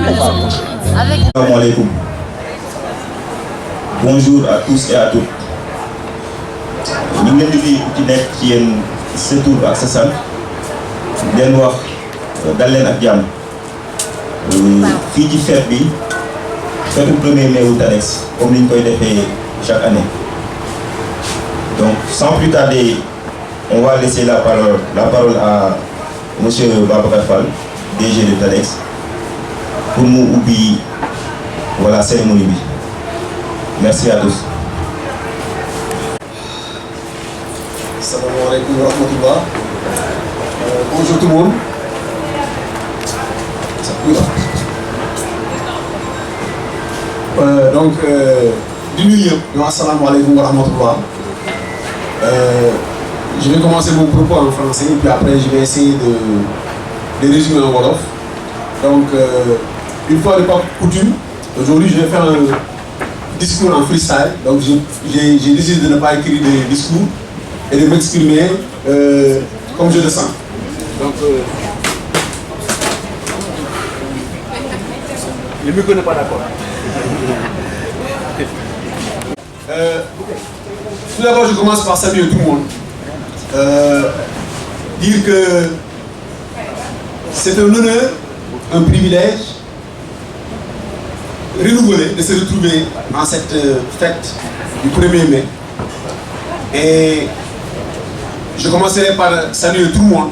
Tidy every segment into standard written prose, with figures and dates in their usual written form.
Assalamu alaikum. Bonjour à tous et à toutes. Nous sommes venus qui est ce tour à ce centre. Nous sommes dans l'Enadiam. Fille fête bi, fête le 1er mai au Tanex, comme nous l'avons fait chaque année. Donc, sans plus tarder, on va laisser la parole à M. Babacar Fall, DG de Tanex, pour nous oublier la cérémonie. Merci à tous. Assalamu alaikum wa rahmatullah. Bonjour tout le monde. Du nuit, assalamu alaikum wa rahmatullah. Je vais commencer mon propos en français et puis après je vais essayer de résumer en wolof. Donc, une fois de pas coutume, aujourd'hui je vais faire un discours en freestyle. Donc j'ai décidé de ne pas écrire des discours et de m'exprimer comme je le sens. Donc, le micro n'est pas d'accord. Tout d'abord, je commence par saluer tout le monde. Dire que c'est un honneur, un privilège renouvelé de se retrouver en cette fête du 1er mai. Et je commencerai par saluer tout le monde.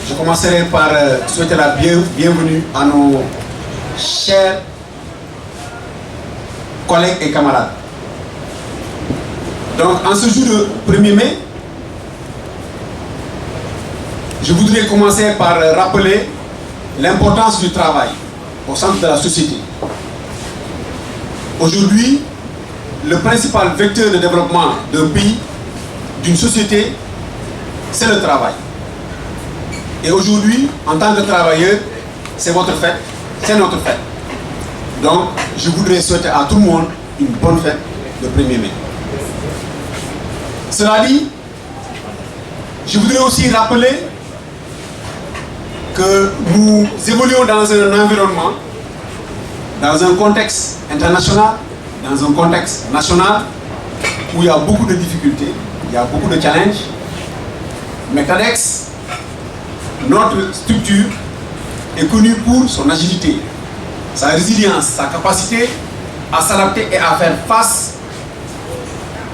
Je commencerai par souhaiter la bienvenue à nos chers collègues et camarades. Donc, en ce jour de 1er mai, je voudrais commencer par rappeler l'importance du travail au centre de la société. Aujourd'hui, le principal vecteur de développement d'un pays, d'une société, c'est le travail. Et aujourd'hui, en tant que travailleur, c'est votre fête, c'est notre fête. Donc, je voudrais souhaiter à tout le monde une bonne fête le 1er mai. Cela dit, je voudrais aussi rappeler que nous évoluons dans un environnement, dans un contexte international, dans un contexte national, où il y a beaucoup de difficultés, il y a beaucoup de challenges. Mais Tanex, notre structure, est connue pour son agilité, sa résilience, sa capacité à s'adapter et à faire face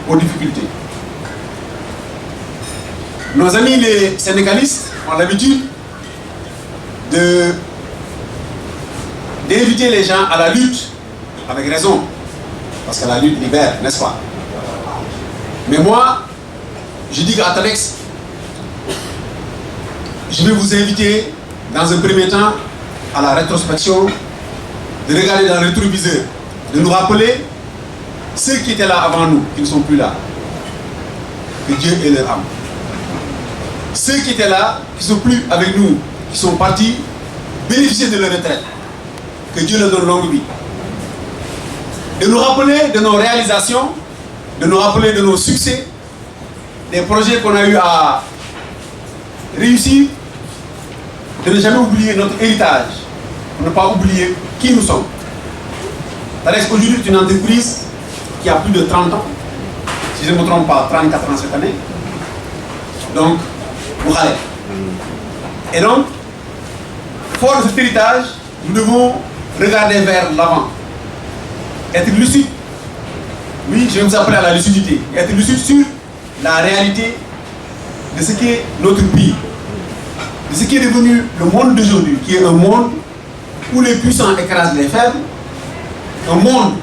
aux difficultés. Nos amis les syndicalistes ont l'habitude d'inviter les gens à la lutte, avec raison, parce que la lutte libère, n'est-ce pas? Mais moi, je dis qu'à Tanex, je vais vous inviter dans un premier temps à la rétrospection, de regarder dans le rétroviseur, de nous rappeler ceux qui étaient là avant nous, qui ne sont plus là. Que Dieu ait leur âme. Ceux qui étaient là, qui ne sont plus avec nous, qui sont partis bénéficier de leur retraite. Que Dieu leur donne longue vie. De nous rappeler de nos réalisations, de nous rappeler de nos succès, des projets qu'on a eu à réussir, de ne jamais oublier notre héritage, de ne pas oublier qui nous sommes. Tanex aujourd'hui est une entreprise qui a plus de 30 ans, si je ne me trompe pas, 34 ans cette année. Donc, vous allez. Et donc, fort de cet héritage, nous devons regarder vers l'avant. Être lucide. Oui, je vais vous appeler à la lucidité. Être lucide sur la réalité de ce qu'est notre pays. De ce qui est devenu le monde d'aujourd'hui, qui est un monde où les puissants écrasent les faibles, un monde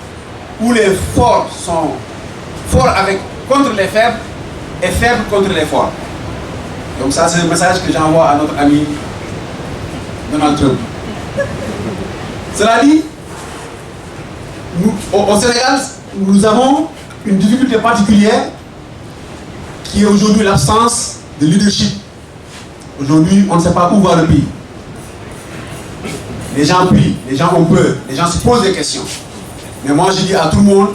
où les forts sont forts contre les faibles et faibles contre les forts. Donc ça, c'est le message que j'envoie à notre ami Donald Trump. Cela dit, au Sénégal, nous avons une difficulté particulière qui est aujourd'hui l'absence de leadership. Aujourd'hui, on ne sait pas où va le pays. Les gens prient, les gens ont peur, les gens se posent des questions. Mais moi, je dis à tout le monde,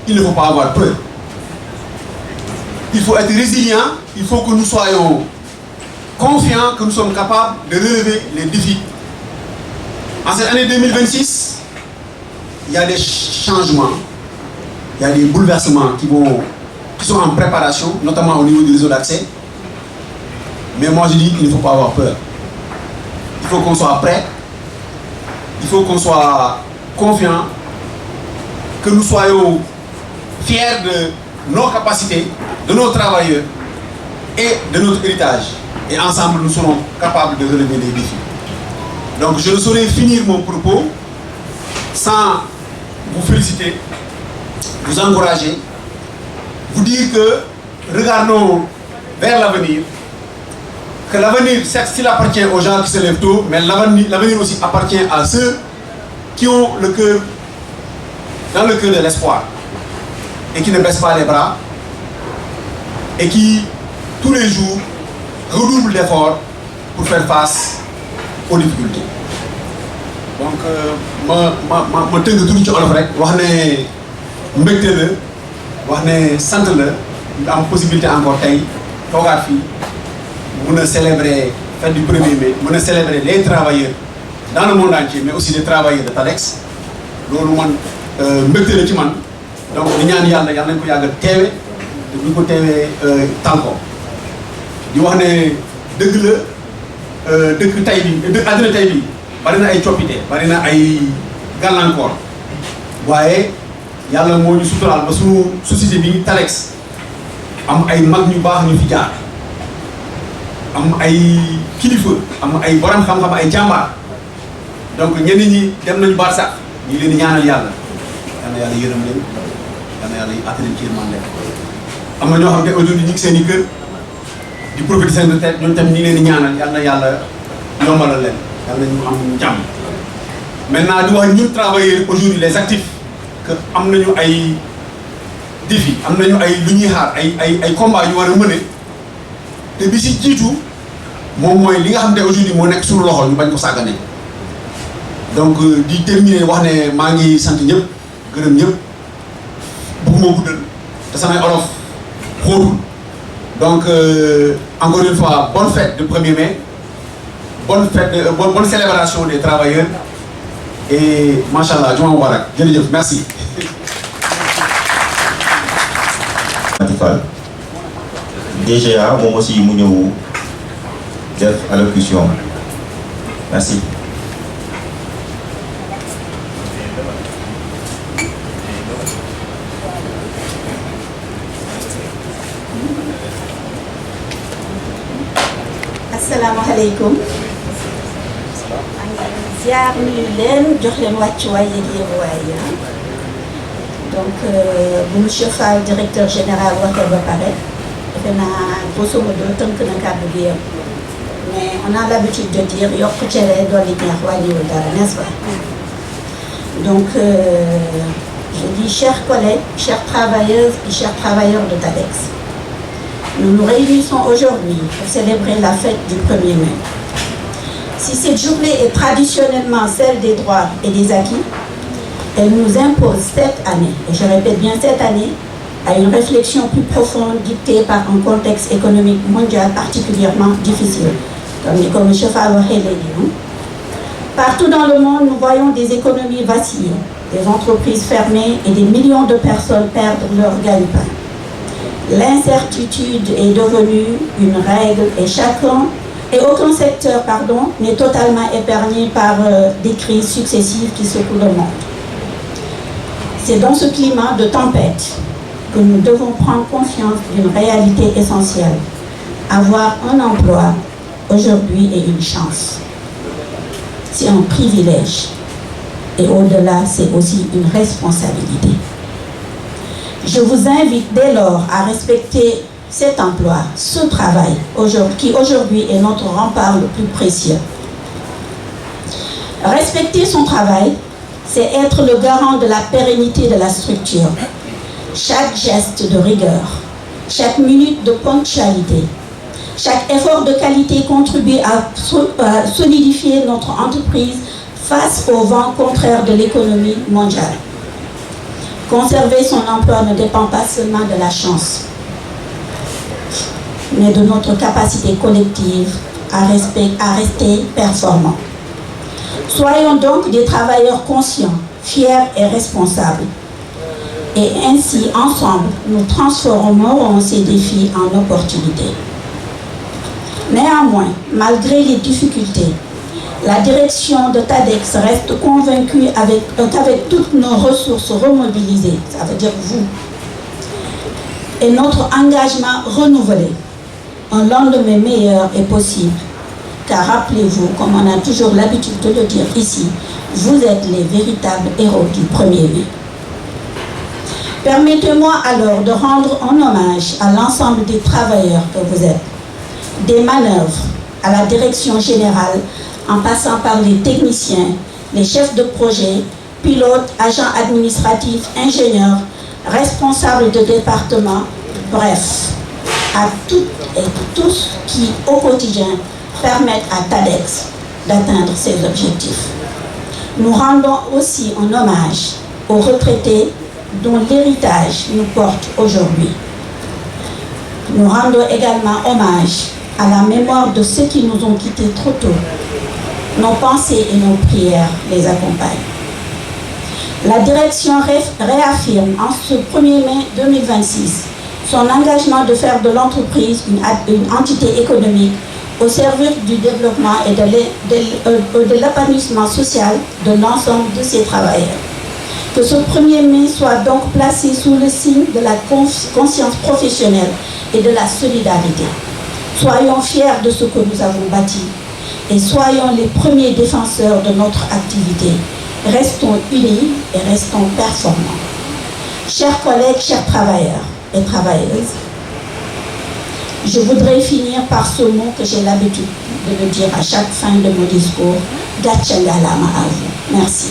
il ne faut pas avoir peur. Il faut être résilient, il faut que nous soyons confiants que nous sommes capables de relever les défis. En cette année 2026, il y a des changements, il y a des bouleversements qui sont en préparation, notamment au niveau du réseau d'accès. Mais moi je dis qu'il ne faut pas avoir peur. Il faut qu'on soit prêt, il faut qu'on soit confiant, que nous soyons fiers de nos capacités, de nos travailleurs et de notre héritage. Et ensemble, nous serons capables de relever les défis. Donc je ne saurais finir mon propos sans vous féliciter, vous encourager, vous dire que regardons vers l'avenir, que l'avenir, certes, s'il appartient aux gens qui se lèvent tôt, mais l'avenir aussi appartient à ceux qui ont le cœur, dans le cœur de l'espoir, et qui ne baissent pas les bras, et qui, tous les jours, redoublent d'efforts pour faire face aux difficultés. Donc, ma tënk tuuti ci olof rek wax ne mbégte la wax ne sant la ñu am possibilité encore tey toogaat fii mun a célébrer fête du 1er mai, mun a célébrer les travailleurs dans le monde entier, mais aussi les travailleurs de TADEX. loolu man mbégte la ci man donc di ñaan yàlla nañ ko yàgg teewe te bu ñu ko teewee tànkoo di wax ne dëgg la dëkk tey bi àddina tey bi bari na ay coppite bari na ay gàllankoor waaye yàlla moo ñu suturaal ba suñu société bi TADEX am ay mag ñu baax ñu fi jaar am ay kilifa am ay borom xam-xam ay jàmbaar donc ñenn ñi dem nañu baat sax ñu leen di ñaanal yàlla yërëm leen yàlla atteindre ci man leen am na ñoo xam ne aujourd'hui ñu ngi seen i kër di profiter seen retraite ñoom tamit ñu ngi leen di ñaanal yàlla yombalal leen yàlla ñu am jàmm. Maintenant di wax ñun travailleurs aujourd'hui les actifs que am nañu ay défis am nañu ay lu ñuy xaar ay combats yu war a mëne te bi si jiitu moom mooy li nga xam ne aujourd'hui moo nekk suñu loxo ñu bañ ko sàggane. Donc di terminer wax ne maa ngi sant ñëpp gërëm ñëpp bëgguma guddal te samay olof xóotul donc encore une fois bonne fête de 1er mai, bonne célébration des travailleurs et machallah Juma Mubarak jërëjëf merci. Matifal DGA moom aussi mu ñëw def allocution merci. asalaamaaleykum ziar nuyu leen jox leen wàccuwaay yeeg yéeguwaay donc bu monsieur Fall directeur général waxee ba pare defe naa grosso modo tënk na kàddu gi yëpp mais on a l'habitude de dire yokk cere dolli ñeex wàññiwul dara n'est-ce pas. Donc je dis chers collègues, chères travailleuses et chers travailleurs de TADEX. Nous nous réunissons aujourd'hui pour célébrer la fête du 1er mai. Si cette journée est traditionnellement celle des droits et des acquis, elle nous impose cette année, et je répète bien cette année, à une réflexion plus profonde dictée par un contexte économique mondial particulièrement difficile. Comme M. Fall l'a dit. Partout dans le monde, nous voyons des économies vaciller, des entreprises fermées et des millions de personnes perdre leur gagne-pain. L'incertitude est devenue une règle et aucun secteur n'est totalement épargné par des crises successives qui secouent le monde. C'est dans ce climat de tempête que nous devons prendre conscience d'une réalité essentielle. Avoir un emploi aujourd'hui est une chance. C'est un privilège. Et au-delà, c'est aussi une responsabilité. Je vous invite dès lors à respecter cet emploi, ce travail, qui aujourd'hui est notre rempart le plus précieux. Respecter son travail, c'est être le garant de la pérennité de la structure. Chaque geste de rigueur, chaque minute de ponctualité, chaque effort de qualité contribue à solidifier notre entreprise face au vent contraire de l'économie mondiale. Conserver son emploi ne dépend pas seulement de la chance, mais de notre capacité collective à rester performant. Soyons donc des travailleurs conscients, fiers et responsables. Et ainsi, ensemble, nous transformerons ces défis en opportunités. Néanmoins, malgré les difficultés, la direction de TADEX reste convaincue qu'avec toutes nos ressources remobilisées, ça veut dire vous, et notre engagement renouvelé, un lendemain meilleur est possible. Car rappelez-vous, comme on a toujours l'habitude de le dire ici, vous êtes les véritables héros du 1er mai. Permettez-moi alors de rendre un hommage à l'ensemble des travailleurs que vous êtes, des manœuvres à la direction générale, en passant par les techniciens, les chefs de projet, pilotes, agents administratifs, ingénieurs, responsables de département, bref, à toutes et tous qui, au quotidien, permettent à TADEX d'atteindre ses objectifs. Nous rendons aussi un hommage aux retraités dont l'héritage nous porte aujourd'hui. Nous rendons également hommage à la mémoire de ceux qui nous ont quittés trop tôt. Nos pensées et nos prières les accompagnent. La direction réaffirme en ce 1er mai 2026 son engagement de faire de l'entreprise une entité économique au service du développement et de l'épanouissement social de l'ensemble de ses travailleurs. Que ce 1er mai soit donc placé sous le signe de la conscience professionnelle et de la solidarité. Soyons fiers de ce que nous avons bâti et soyons les premiers défenseurs de notre activité. Restons unis et restons performants. Chers collègues, chers travailleurs et travailleuses, je voudrais finir par ce mot que j'ai l'habitude de le dire à chaque fin de mon discours. Gatcha ngalama à vous. Merci.